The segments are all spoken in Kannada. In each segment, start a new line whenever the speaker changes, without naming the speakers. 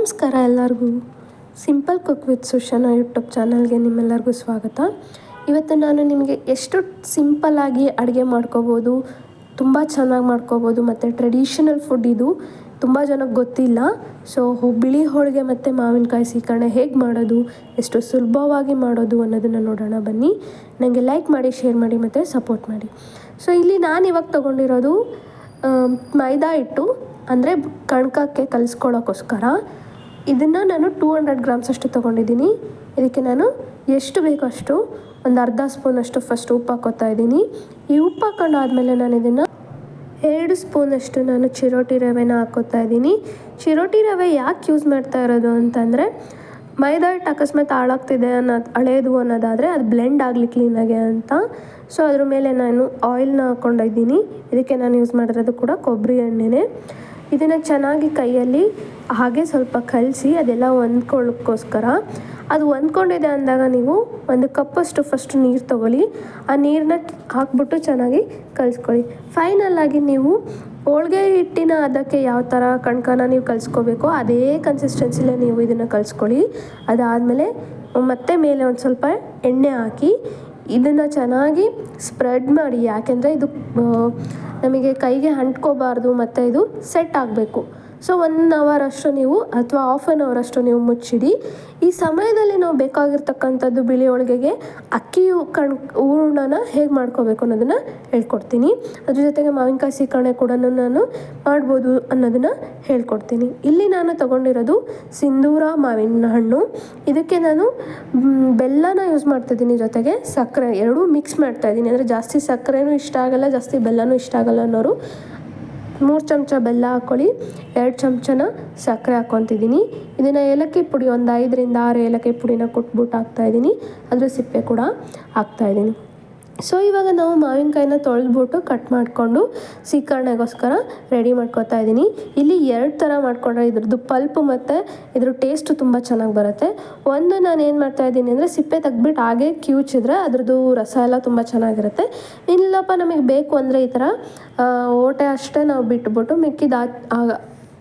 ನಮಸ್ಕಾರ ಎಲ್ಲರಿಗೂ. ಸಿಂಪಲ್ ಕುಕ್ ವಿತ್ ಸುಶಾನ ಯೂಟ್ಯೂಬ್ ಚಾನಲ್ಗೆ ನಿಮ್ಮೆಲ್ಲರಿಗೂ ಸ್ವಾಗತ. ಇವತ್ತು ನಾನು ನಿಮಗೆ ಎಷ್ಟು ಸಿಂಪಲ್ಲಾಗಿ ಅಡುಗೆ ಮಾಡ್ಕೋಬೋದು, ತುಂಬ ಚೆನ್ನಾಗಿ ಮಾಡ್ಕೋಬೋದು ಮತ್ತು ಟ್ರೆಡಿಷನಲ್ ಫುಡ್ ಇದು ತುಂಬ ಜನಕ್ಕೆ ಗೊತ್ತಿಲ್ಲ. ಸೊ ಬಿಳಿ ಹೋಳಿಗೆ ಮತ್ತು ಮಾವಿನಕಾಯಿ ಸೀಕರಣೆ ಹೇಗೆ ಮಾಡೋದು, ಎಷ್ಟು ಸುಲಭವಾಗಿ ಮಾಡೋದು ಅನ್ನೋದನ್ನು ನೋಡೋಣ ಬನ್ನಿ. ನನಗೆ ಲೈಕ್ ಮಾಡಿ, ಶೇರ್ ಮಾಡಿ ಮತ್ತು ಸಪೋರ್ಟ್ ಮಾಡಿ. ಸೊ ಇಲ್ಲಿ ನಾನು ಇವಾಗ ತೊಗೊಂಡಿರೋದು ಮೈದಾ ಹಿಟ್ಟು, ಅಂದರೆ ಕಣ್ಕಕ್ಕೆ ಕಲಿಸ್ಕೊಳ್ಳೋಕ್ಕೋಸ್ಕರ ಇದನ್ನು ನಾನು 200 ಗ್ರಾಮ್ಸ್ ಅಷ್ಟು ತೊಗೊಂಡಿದ್ದೀನಿ. ಇದಕ್ಕೆ ನಾನು ಎಷ್ಟು ಬೇಕೋ ಅಷ್ಟು, ಒಂದು ಅರ್ಧ ಸ್ಪೂನಷ್ಟು ಫಸ್ಟ್ ಉಪ್ಪು ಹಾಕೋತಾ ಇದ್ದೀನಿ. ಈ ಉಪ್ಪು ಹಾಕೊಂಡಾದ್ಮೇಲೆ ನಾನು ಇದನ್ನು 2 ಸ್ಪೂನಷ್ಟು ನಾನು ಚಿರೋಟಿ ರವೆನ ಹಾಕೋತಾ ಇದ್ದೀನಿ. ಚಿರೋಟಿ ರವೆ ಯಾಕೆ ಯೂಸ್ ಮಾಡ್ತಾ ಇರೋದು ಅಂತಂದರೆ, ಮೈದಾ ಹಿಟ್ಟು ಅಕಸ್ಮಾತ್ ಹಾಳಾಗ್ತಿದೆ ಹಳೇದು ಅನ್ನೋದಾದರೆ ಅದು ಬ್ಲೆಂಡ್ ಆಗಲಿ ಕ್ಲೀನಾಗೆ ಅಂತ. ಸೊ ಅದ್ರ ಮೇಲೆ ನಾನು ಆಯಿಲ್ನ ಹಾಕ್ಕೊಂಡಿದ್ದೀನಿ. ಇದಕ್ಕೆ ನಾನು ಯೂಸ್ ಮಾಡಿರೋದು ಕೂಡ ಕೊಬ್ಬರಿ ಎಣ್ಣೆನೇ. ಇದನ್ನು ಚೆನ್ನಾಗಿ ಕೈಯಲ್ಲಿ ಹಾಗೆ ಸ್ವಲ್ಪ ಕಲಸಿ ಅದೆಲ್ಲ ಹೊಂದ್ಕೊಳ್ಳೋಕ್ಕೋಸ್ಕರ, ಅದು ಹೊಂದ್ಕೊಂಡಿದೆ ಅಂದಾಗ ನೀವು 1 ಕಪ್ಪಷ್ಟು ಫಸ್ಟ್ ನೀರು ತೊಗೊಳ್ಳಿ. ಆ ನೀರನ್ನ ಹಾಕ್ಬಿಟ್ಟು ಚೆನ್ನಾಗಿ ಕಲಿಸ್ಕೊಳ್ಳಿ. ಫೈನಲ್ಲಾಗಿ ನೀವು ಹೋಳಿಗೆ ಹಿಟ್ಟಿನ ಅದಕ್ಕೆ ಯಾವ ಥರ ಕಣ್ಕನ ನೀವು ಕಲಿಸ್ಕೋಬೇಕೋ ಅದೇ ಕನ್ಸಿಸ್ಟೆನ್ಸಿಲೇ ನೀವು ಇದನ್ನು ಕಲಿಸ್ಕೊಳ್ಳಿ. ಅದಾದಮೇಲೆ ಮತ್ತೆ ಮೇಲೆ ಒಂದು ಸ್ವಲ್ಪ ಎಣ್ಣೆ ಹಾಕಿ ಇದನ್ನು ಚೆನ್ನಾಗಿ ಸ್ಪ್ರೆಡ್ ಮಾಡಿ. ಯಾಕೆಂದರೆ ಇದು ನಮಗೆ ಕೈಗೆ ಅಂಟ್ಕೋಬಾರ್ದು ಮತ್ತು ಇದು ಸೆಟ್ ಆಗಬೇಕು. ಸೊ 1 ಅವರ್ ಅಷ್ಟು ನೀವು ಅಥವಾ ಹಾಫ್ ಆನ್ ಅವರ್ ಅಷ್ಟು ನೀವು ಮುಚ್ಚಿಡಿ. ಈ ಸಮಯದಲ್ಲಿ ನಾವು ಬೇಕಾಗಿರ್ತಕ್ಕಂಥದ್ದು ಬಿಳಿ ಹೋಳಿಗೆಗೆ ಅಕ್ಕಿ ಹೂರಣನ ಹೇಗೆ ಮಾಡ್ಕೋಬೇಕು ಅನ್ನೋದನ್ನು ಹೇಳ್ಕೊಡ್ತೀನಿ. ಅದ್ರ ಜೊತೆಗೆ ಮಾವಿನಕಾಯಿ ಸೀಕರಣೆ ಕೂಡ ನಾನು ಮಾಡ್ಬೋದು ಅನ್ನೋದನ್ನು ಹೇಳ್ಕೊಡ್ತೀನಿ. ಇಲ್ಲಿ ನಾನು ತೊಗೊಂಡಿರೋದು ಸಿಂಧೂರ ಮಾವಿನ ಹಣ್ಣು. ಇದಕ್ಕೆ ನಾನು ಬೆಲ್ಲನ ಯೂಸ್ ಮಾಡ್ತಾಯಿದ್ದೀನಿ, ಜೊತೆಗೆ ಸಕ್ಕರೆ ಎರಡೂ ಮಿಕ್ಸ್ ಮಾಡ್ತಾಯಿದ್ದೀನಿ. ಅಂದರೆ ಜಾಸ್ತಿ ಸಕ್ಕರೆನೂ ಇಷ್ಟ ಆಗಲ್ಲ, ಜಾಸ್ತಿ ಬೆಲ್ಲನೂ ಇಷ್ಟ ಆಗಲ್ಲ ಅನ್ನೋರು 3 ಚಮಚ ಬೆಲ್ಲ ಹಾಕ್ಕೊಳ್ಳಿ, 2 ಚಮಚನ ಸಕ್ಕರೆ ಹಾಕ್ಕೊತಿದ್ದೀನಿ. ಇದನ್ನು ಏಲಕ್ಕಿ ಪುಡಿ ಒಂದು 5 ರಿಂದ 6 ಏಲಕ್ಕಿ ಪುಡಿನ ಕುಟ್ಬಿಟ್ಟು ಹಾಕ್ತಾಯಿದ್ದೀನಿ. ಅದ್ರ ಸಿಪ್ಪೆ ಕೂಡ ಹಾಕ್ತಾಯಿದ್ದೀನಿ. ಸೊ ಇವಾಗ ನಾವು ಮಾವಿನಕಾಯಿನ ತೊಳೆದ್ಬಿಟ್ಟು ಕಟ್ ಮಾಡಿಕೊಂಡು ಸೀಕರಣೆಗೋಸ್ಕರ ರೆಡಿ ಮಾಡ್ಕೊತಾ ಇದ್ದೀನಿ. ಇಲ್ಲಿ 2 ಥರ ಮಾಡಿಕೊಂಡ್ರೆ ಇದ್ರದ್ದು ಪಲ್ಪು ಮತ್ತು ಇದ್ರ ಟೇಸ್ಟು ತುಂಬ ಚೆನ್ನಾಗಿ ಬರುತ್ತೆ. ಒಂದು ನಾನು ಏನು ಮಾಡ್ತಾಯಿದ್ದೀನಿ ಅಂದರೆ, ಸಿಪ್ಪೆ ತೆಗ್ದುಬಿಟ್ಟು ಹಾಗೆ ಕಿವುಚಿದ್ರೆ ಅದ್ರದ್ದು ರಸ ಎಲ್ಲ ತುಂಬ ಚೆನ್ನಾಗಿರುತ್ತೆ. ಇಲ್ಲಪ್ಪ ನಮಗೆ ಬೇಕು ಅಂದರೆ ಈ ಥರ ಓಟೆ ಅಷ್ಟೇ ನಾವು ಬಿಟ್ಬಿಟ್ಟು ಮಿಕ್ಕಿದ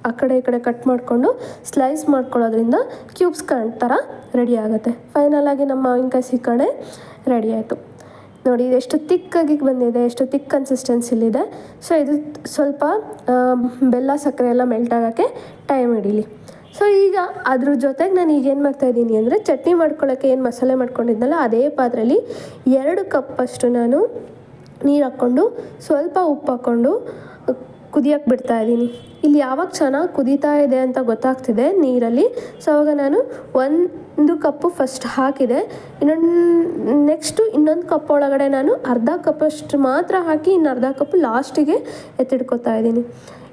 ಆ ಕಡೆ ಈ ಕಡೆ ಕಟ್ ಮಾಡಿಕೊಂಡು ಸ್ಲೈಸ್ ಮಾಡ್ಕೊಳ್ಳೋದ್ರಿಂದ ಕ್ಯೂಬ್ಸ್ ಥರ ರೆಡಿ ಆಗುತ್ತೆ. ಫೈನಲಾಗಿ ನಮ್ಮ ಮಾವಿನಕಾಯಿ ಸೀಕರಣೆ ರೆಡಿ ಆಯಿತು. ನೋಡಿ ಎಷ್ಟು ತಿಕ್ಕಾಗಿ ಬಂದಿದೆ, ಎಷ್ಟು ತಿಕ್ ಕನ್ಸಿಸ್ಟೆನ್ಸಿಲಿದೆ. ಸೊ ಇದು ಸ್ವಲ್ಪ ಬೆಲ್ಲ ಸಕ್ಕರೆ ಎಲ್ಲ ಮೆಲ್ಟ್ ಆಗೋಕ್ಕೆ ಟೈಮ್ ಹಿಡೀಲಿ. ಸೊ ಈಗ ಅದ್ರ ಜೊತೆಗೆ ನಾನು ಈಗ ಏನು ಮಾಡ್ತಾಯಿದ್ದೀನಿ ಅಂದರೆ, ಚಟ್ನಿ ಮಾಡ್ಕೊಳ್ಳೋಕ್ಕೆ ಏನು ಮಸಾಲೆ ಮಾಡ್ಕೊಂಡಿದ್ನಲ್ಲ ಅದೇ ಪಾತ್ರೆಯಲ್ಲಿ 2 ಕಪ್ಪಷ್ಟು ನಾನು ನೀರು ಹಾಕ್ಕೊಂಡು ಸ್ವಲ್ಪ ಉಪ್ಪು ಹಾಕ್ಕೊಂಡು ಕುದಿಯೋಕ್ಕೆ ಬಿಡ್ತಾಯಿದ್ದೀನಿ. ಇಲ್ಲಿ ಯಾವಾಗ ಚೆನ್ನಾಗಿ ಕುದೀತಾ ಇದೆ ಅಂತ ಗೊತ್ತಾಗ್ತಿದೆ ನೀರಲ್ಲಿ. ಸೊ ಅವಾಗ ನಾನು 1 ಕಪ್ಪು ಫಸ್ಟ್ ಹಾಕಿದೆ. ನೆಕ್ಸ್ಟು ಇನ್ನೊಂದು ಕಪ್ ಒಳಗಡೆ ನಾನು ಅರ್ಧ ಕಪ್ಪಷ್ಟು ಮಾತ್ರ ಹಾಕಿ ಇನ್ನು ಅರ್ಧ ಕಪ್ ಲಾಸ್ಟಿಗೆ ಎತ್ತಿಡ್ಕೊತಾ ಇದ್ದೀನಿ.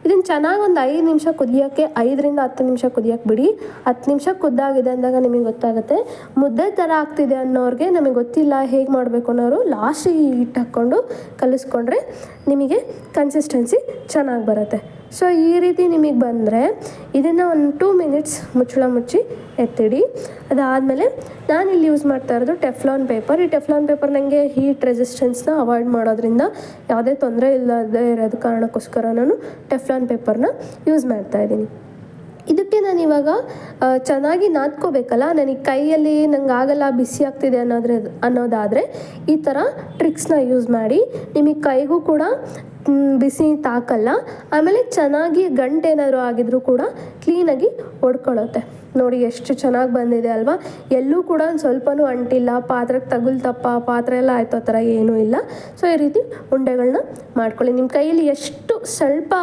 ಇದನ್ನು ಚೆನ್ನಾಗಿ ಒಂದು 5 ನಿಮಿಷ ಕುದಿಯೋಕ್ಕೆ, 5 ರಿಂದ 10 ನಿಮಿಷ ಕುದಿಯೋಕ್ಕೆ ಬಿಡಿ. 10 ನಿಮಿಷ ಕುದ್ದಾಗಿದೆ ಅಂದಾಗ ನಿಮಗೆ ಗೊತ್ತಾಗುತ್ತೆ. ಮುದ್ದೆ ಥರ ಆಗ್ತಿದೆ ಅನ್ನೋರಿಗೆ, ನಮಗೆ ಗೊತ್ತಿಲ್ಲ ಹೇಗೆ ಮಾಡಬೇಕು ಅನ್ನೋರು ಲಾಸ್ಟಿಗೆ ಹಿಟ್ಟು ಹಾಕ್ಕೊಂಡು ಕಲಿಸ್ಕೊಂಡ್ರೆ ನಿಮಗೆ ಕನ್ಸಿಸ್ಟೆನ್ಸಿ ಚೆನ್ನಾಗಿ ಬರುತ್ತೆ. ಸೊ ಈ ರೀತಿ ನಿಮಗೆ ಬಂದರೆ ಇದನ್ನು ಒಂದು 2 ಮಿನಿಟ್ಸ್ ಮುಚ್ಚಳ ಮುಚ್ಚಿ ಎತ್ತಿಡಿ. ಅದಾದಮೇಲೆ ನಾನಿಲ್ಲಿ ಯೂಸ್ ಮಾಡ್ತಾ ಇರೋದು ಟೆಫ್ಲಾನ್ ಪೇಪರ್. ಈ ಟೆಫ್ಲಾನ್ ಪೇಪರ್ ನನಗೆ ಹೀಟ್ ರೆಸಿಸ್ಟೆನ್ಸ್ನ ಅವಾಯ್ಡ್ ಮಾಡೋದ್ರಿಂದ ಯಾವುದೇ ತೊಂದರೆ ಇಲ್ಲದೆ ಇರೋದು ಕಾರಣಕ್ಕೋಸ್ಕರ ನಾನು ಟೆಫ್ಲಾನ್ ಪೇಪರ್ನ ಯೂಸ್ ಮಾಡ್ತಾಯಿದ್ದೀನಿ. ಇದಕ್ಕೆ ನಾನು ಇವಾಗ ಚೆನ್ನಾಗಿ ನಾದ್ಕೋಬೇಕಲ್ಲ, ನನಗೆ ಕೈಯಲ್ಲಿ ನಂಗೆ ಆಗಲ್ಲ, ಬಿಸಿ ಆಗ್ತಿದೆ ಅನ್ನೋದಾದರೆ ಈ ಥರ ಟ್ರಿಕ್ಸ್ನ ಯೂಸ್ ಮಾಡಿ. ನಿಮಗೆ ಕೈಗೂ ಕೂಡ ಬಿಸಿ ತಾಕಲ್ಲ. ಆಮೇಲೆ ಚೆನ್ನಾಗಿ ಗಂಟೇನಾದರೂ ಆಗಿದ್ರೂ ಕೂಡ ಕ್ಲೀನಾಗಿ ಒಡ್ಕೊಳ್ಳುತ್ತೆ. ನೋಡಿ ಎಷ್ಟು ಚೆನ್ನಾಗಿ ಬಂದಿದೆ ಅಲ್ವಾ. ಎಲ್ಲೂ ಕೂಡ ಒಂದು ಸ್ವಲ್ಪನೂ ಅಂಟಿಲ್ಲ, ಪಾತ್ರೆಗೆ ತಗುಲ್ತಪ್ಪ ಪಾತ್ರೆ ಎಲ್ಲ ಆಯಿತೋ ಥರ ಏನೂ ಇಲ್ಲ. ಸೊ ಈ ರೀತಿ ಉಂಡೆಗಳನ್ನ ಮಾಡ್ಕೊಳ್ಳಿ. ನಿಮ್ಮ ಕೈಯಲ್ಲಿ ಎಷ್ಟು ಸ್ವಲ್ಪ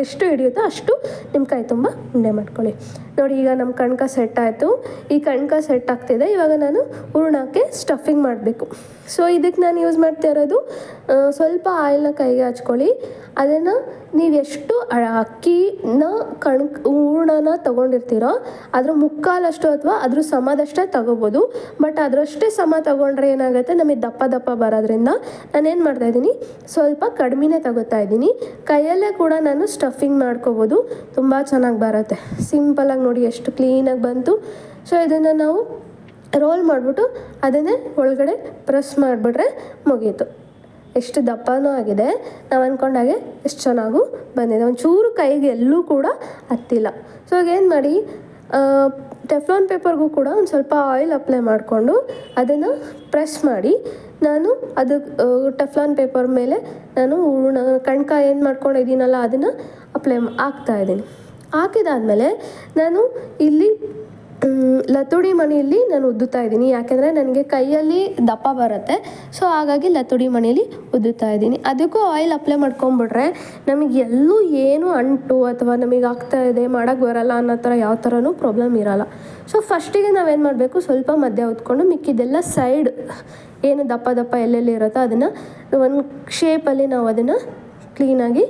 ಎಷ್ಟು ಹಿಡಿಯುತ್ತೋ ಅಷ್ಟು ನಿಮ್ಮ ಕೈ ತುಂಬ ಉಂಡೆ ಮಾಡ್ಕೊಳ್ಳಿ. ನೋಡಿ ಈಗ ನಮ್ಮ ಕಣ್ಕ ಸೆಟ್ ಆಯಿತು. ಈ ಕಣ್ಕ ಸೆಟ್ ಆಗ್ತಿದೆ. ಇವಾಗ ನಾನು ಹೂರಣಕ್ಕೆ ಸ್ಟಫಿಂಗ್ ಮಾಡಬೇಕು. ಸೊ ಇದಕ್ಕೆ ನಾನು ಯೂಸ್ ಮಾಡ್ತಾ ಇರೋದು ಸ್ವಲ್ಪ ಆಯಿಲ್ನ ಕೈಗೆ ಹಚ್ಕೊಳ್ಳಿ. ಅದನ್ನು ನೀವು ಎಷ್ಟು ಅಕ್ಕಿನ ಹೂರಣನ ತೊಗೊಂಡಿರ್ತೀರೋ ಅದ್ರ ಮುಕ್ಕಾಲಷ್ಟು ಅಥವಾ ಅದ್ರ ಸಮದಷ್ಟೇ ತೊಗೋಬೋದು. ಬಟ್ ಅದರಷ್ಟೇ ಸಮ ತೊಗೊಂಡ್ರೆ ಏನಾಗುತ್ತೆ, ನಮಗೆ ದಪ್ಪ ದಪ್ಪ ಬರೋದ್ರಿಂದ ನಾನೇನು ಮಾಡ್ತಾಯಿದ್ದೀನಿ, ಸ್ವಲ್ಪ ಕಡಿಮೆನೇ ತಗೋತಾ ಇದ್ದೀನಿ. ಕೈಯಲ್ಲೇ ಕೂಡ ನಾನು ಸ್ಟಫಿಂಗ್ ಮಾಡ್ಕೋಬೋದು, ತುಂಬ ಚೆನ್ನಾಗಿ ಬರುತ್ತೆ. ಸಿಂಪಲಾಗಿ ನೋಡಿ ಎಷ್ಟು ಕ್ಲೀನಾಗಿ ಬಂತು. ಸೊ ಇದನ್ನು ನಾವು ರೋಲ್ ಮಾಡಿಬಿಟ್ಟು ಅದನ್ನೇ ಒಳಗಡೆ ಪ್ರೆಸ್ ಮಾಡಿಬಿಟ್ರೆ ಮುಗೀತು. ಎಷ್ಟು ದಪ್ಪನೂ ಆಗಿದೆ, ನಾವು ಅಂದ್ಕೊಂಡಾಗೆ ಎಷ್ಟು ಚೆನ್ನಾಗೂ ಬಂದಿದೆ. ಒಂಚೂರು ಕೈಗೆ ಎಲ್ಲೂ ಕೂಡ ಹತ್ತಿಲ್ಲ. ಸೊ ಏನು ಮಾಡಿ, ಟೆಫ್ಲಾನ್ ಪೇಪರ್ಗೂ ಕೂಡ ಒಂದು ಸ್ವಲ್ಪ ಆಯಿಲ್ ಅಪ್ಲೈ ಮಾಡಿಕೊಂಡು ಅದನ್ನು ಪ್ರೆಸ್ ಮಾಡಿ ನಾನು ಅದು ಟೆಫ್ಲಾನ್ ಪೇಪರ್ ಮೇಲೆ ನಾನು ಕಣ್ಕ ಏನು ಮಾಡ್ಕೊಂಡಿದ್ದೀನಲ್ಲ ಅದನ್ನು ಹಾಕ್ತಾಯಿದ್ದೀನಿ. ಹಾಕಿದಾದಮೇಲೆ ನಾನು ಇಲ್ಲಿ ಲತುಡಿ ಮಣೆಯಲ್ಲಿ ನಾನು ಉದ್ದುತ್ತಾ ಇದ್ದೀನಿ, ಯಾಕೆಂದರೆ ನನಗೆ ಕೈಯಲ್ಲಿ ದಪ್ಪ ಬರುತ್ತೆ. ಸೊ ಹಾಗಾಗಿ ಲತುಡಿ ಮಣೆಯಲ್ಲಿ ಉದ್ದುತ್ತಾ ಇದ್ದೀನಿ. ಅದಕ್ಕೂ ಆಯಿಲ್ ಅಪ್ಲೈ ಮಾಡ್ಕೊಂಬಿಟ್ರೆ ನಮಗೆ ಎಲ್ಲೂ ಏನು ಅಂಟು ಅಥವಾ ನಮಗೆ ಆಗ್ತಾ ಇದೆ ಮಾಡೋಕ್ಕೆ ಬರಲ್ಲ ಅನ್ನೋ ಥರ ಯಾವ ಥರನೂ ಪ್ರಾಬ್ಲಮ್ ಇರೋಲ್ಲ. ಸೊ ಫಸ್ಟಿಗೆ ನಾವೇನು ಮಾಡಬೇಕು, ಸ್ವಲ್ಪ ಮಧ್ಯ ಉದ್ಕೊಂಡು ಮಿಕ್ಕಿದ್ದೆಲ್ಲ ಸೈಡ್ ಏನು ದಪ್ಪ ದಪ್ಪ ಎಲ್ಲೆಲ್ಲಿ ಇರುತ್ತೋ ಅದನ್ನು ಒಂದು ಶೇಪಲ್ಲಿ ನಾವು ಅದನ್ನು ಕ್ಲೀನಾಗಿ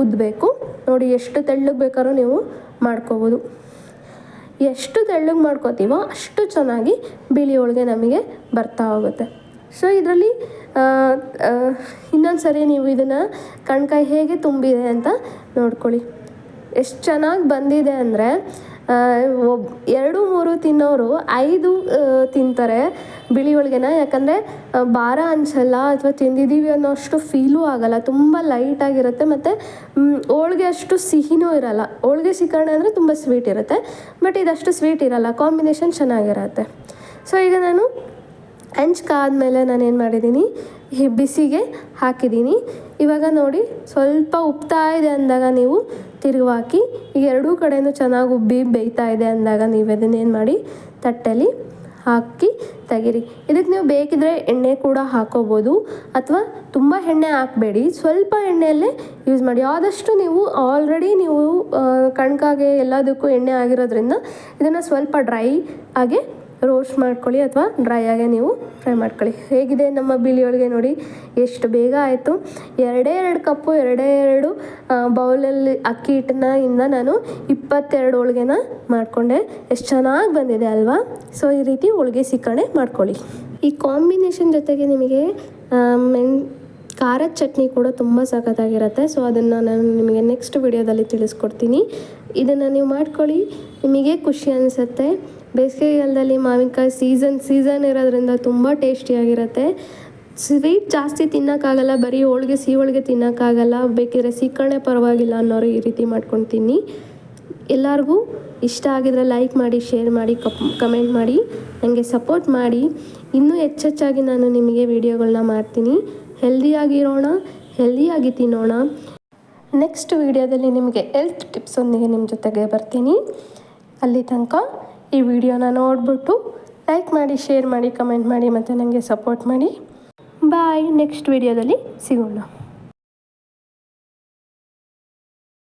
ಉದ್ದಬೇಕು. ನೋಡಿ ಎಷ್ಟು ತೆಳ್ಳಗೆ ಬೇಕಾದ್ರೂ ನೀವು ಮಾಡ್ಕೋಬೋದು. ಎಷ್ಟು ತೆಳ್ಳಗೆ ಮಾಡ್ಕೋತೀವೋ ಅಷ್ಟು ಚೆನ್ನಾಗಿ ಬಿಳಿ ಹೋಳಿಗೆ ನಮಗೆ ಬರ್ತಾ ಹೋಗುತ್ತೆ. ಸೊ ಇದರಲ್ಲಿ ಇನ್ನೊಂದು ಸರಿ ನೀವು ಇದನ್ನು ಕಣ್ಕಾಯಿ ಹೇಗೆ ತುಂಬಿದೆ ಅಂತ ನೋಡ್ಕೊಳ್ಳಿ. ಎಷ್ಟು ಚೆನ್ನಾಗಿ ಬಂದಿದೆ ಅಂದರೆ 2-3 ತಿನ್ನೋರು 5 ತಿಂತಾರೆ ಬಿಳಿ ಹೋಳಿಗೆನ. ಯಾಕಂದರೆ ಭಾರ ಅನಿಸಲ್ಲ ಅಥವಾ ತಿಂದಿದ್ದೀವಿ ಅನ್ನೋ ಅಷ್ಟು ಫೀಲೂ ಆಗೋಲ್ಲ. ತುಂಬ ಲೈಟಾಗಿರುತ್ತೆ ಮತ್ತು ಹೋಳಿಗೆ ಅಷ್ಟು ಸಿಹಿನೂ ಇರೋಲ್ಲ. ಹೋಳಿಗೆ ಶಿಕರಣೆ ಅಂದರೆ ತುಂಬ ಸ್ವೀಟ್ ಇರುತ್ತೆ, ಬಟ್ ಇದಷ್ಟು ಸ್ವೀಟ್ ಇರೋಲ್ಲ. ಕಾಂಬಿನೇಷನ್ ಚೆನ್ನಾಗಿರುತ್ತೆ. ಸೊ ಈಗ ನಾನು ಹಂಚ್ಕಾದ್ಮೇಲೆ ನಾನು ಏನು ಮಾಡಿದ್ದೀನಿ, ಬಿಸಿಗೆ ಹಾಕಿದ್ದೀನಿ. ಇವಾಗ ನೋಡಿ ಸ್ವಲ್ಪ ಉಪ್ತಾ ಇದೆ ಅಂದಾಗ ನೀವು ತಿರುವಾಕಿ, ಈಗ ಎರಡೂ ಕಡೆಯೂ ಚೆನ್ನಾಗಿ ಉಬ್ಬಿ ಬೇಯ್ತಾ ಇದೆ ಅಂದಾಗ ನೀವು ಅದನ್ನೇನು ಮಾಡಿ ತಟ್ಟೆಲಿ ಹಾಕಿ ತೆಗೀರಿ. ಇದಕ್ಕೆ ನೀವು ಬೇಕಿದ್ರೆ ಎಣ್ಣೆ ಕೂಡ ಹಾಕೋಬೋದು, ಅಥವಾ ತುಂಬ ಎಣ್ಣೆ ಹಾಕಬೇಡಿ, ಸ್ವಲ್ಪ ಎಣ್ಣೆಯಲ್ಲೇ ಯೂಸ್ ಮಾಡಿ. ಆದಷ್ಟು ನೀವು ಆಲ್ರೆಡಿ ನೀವು ಕಣ್ಕಾಗೆ ಎಲ್ಲದಕ್ಕೂ ಎಣ್ಣೆ ಆಗಿರೋದ್ರಿಂದ ಇದನ್ನು ಸ್ವಲ್ಪ ಡ್ರೈ ಆಗಿ ರೋಸ್ಟ್ ಮಾಡ್ಕೊಳ್ಳಿ ಅಥವಾ ಡ್ರೈ ಆಗಿ ನೀವು ಫ್ರೈ ಮಾಡ್ಕೊಳ್ಳಿ. ಹೇಗಿದೆ ನಮ್ಮ ಬಿಳಿ ಹೋಳಿಗೆ ನೋಡಿ, ಎಷ್ಟು ಬೇಗ ಆಯಿತು. 2 ಕಪ್ಪು 2 ಬೌಲಲ್ಲಿ ಅಕ್ಕಿ ಹಿಟ್ಟನ್ನ ನಾನು 22 ಹೋಳಿಗೆನ ಮಾಡಿಕೊಂಡೆ. ಎಷ್ಟು ಚೆನ್ನಾಗಿ ಬಂದಿದೆ ಅಲ್ವಾ? ಸೊ ಈ ರೀತಿ ಹೋಳಿಗೆ ಶಿಕರಣೆ ಮಾಡ್ಕೊಳ್ಳಿ. ಈ ಕಾಂಬಿನೇಷನ್ ಜೊತೆಗೆ ನಿಮಗೆ ಖಾರದ ಚಟ್ನಿ ಕೂಡ ತುಂಬ ಸಖತ್ತಾಗಿರುತ್ತೆ. ಸೊ ಅದನ್ನು ನಾನು ನಿಮಗೆ ನೆಕ್ಸ್ಟ್ ವಿಡಿಯೋದಲ್ಲಿ ತಿಳಿಸ್ಕೊಡ್ತೀನಿ. ಇದನ್ನು ನೀವು ಮಾಡ್ಕೊಳ್ಳಿ, ನಿಮಗೆ ಖುಷಿ ಅನಿಸುತ್ತೆ. ಬೇಸಿಗೆಗಾಲದಲ್ಲಿ ಮಾವಿನಕಾಯಿ ಸೀಸನ್ ಇರೋದ್ರಿಂದ ತುಂಬ ಟೇಸ್ಟಿಯಾಗಿರುತ್ತೆ. ಸ್ವೀಟ್ ಜಾಸ್ತಿ ತಿನ್ನೋಕ್ಕಾಗಲ್ಲ, ಬರೀ ಸಿಹಿ ಹೋಳಿಗೆ ತಿನ್ನೋಕ್ಕಾಗಲ್ಲ, ಬೇಕಿದ್ರೆ ಶಿಕರಣೆ ಪರವಾಗಿಲ್ಲ ಅನ್ನೋರು ಈ ರೀತಿ ಮಾಡ್ಕೊಂಡು ತಿನ್ನಿ. ಎಲ್ಲರಿಗೂ ಇಷ್ಟ ಆಗಿದ್ರೆ ಲೈಕ್ ಮಾಡಿ, ಶೇರ್ ಮಾಡಿ, ಕಮೆಂಟ್ ಮಾಡಿ, ನನಗೆ ಸಪೋರ್ಟ್ ಮಾಡಿ. ಇನ್ನೂ ಹೆಚ್ಚೆಚ್ಚಾಗಿ ನಾನು ನಿಮಗೆ ವಿಡಿಯೋಗಳನ್ನ ಮಾಡ್ತೀನಿ. ಹೆಲ್ದಿಯಾಗಿರೋಣ, ಹೆಲ್ದಿಯಾಗಿ ತಿನ್ನೋಣ. ನೆಕ್ಸ್ಟ್ ವಿಡಿಯೋದಲ್ಲಿ ನಿಮಗೆ ಹೆಲ್ತ್ ಟಿಪ್ಸೊಂದಿಗೆ ನಿಮ್ಮ ಜೊತೆಗೆ ಬರ್ತೀನಿ. ಅಲ್ಲಿ ತನಕ ಈ ವಿಡಿಯೋನ ನೋಡಿಬಿಟ್ಟು ಲೈಕ್ ಮಾಡಿ, ಶೇರ್ ಮಾಡಿ, ಕಮೆಂಟ್ ಮಾಡಿ ಮತ್ತು ನನಗೆ ಸಪೋರ್ಟ್ ಮಾಡಿ. ಬಾಯ್. ನೆಕ್ಸ್ಟ್ ವಿಡಿಯೋದಲ್ಲಿ ಸಿಗೋಣ.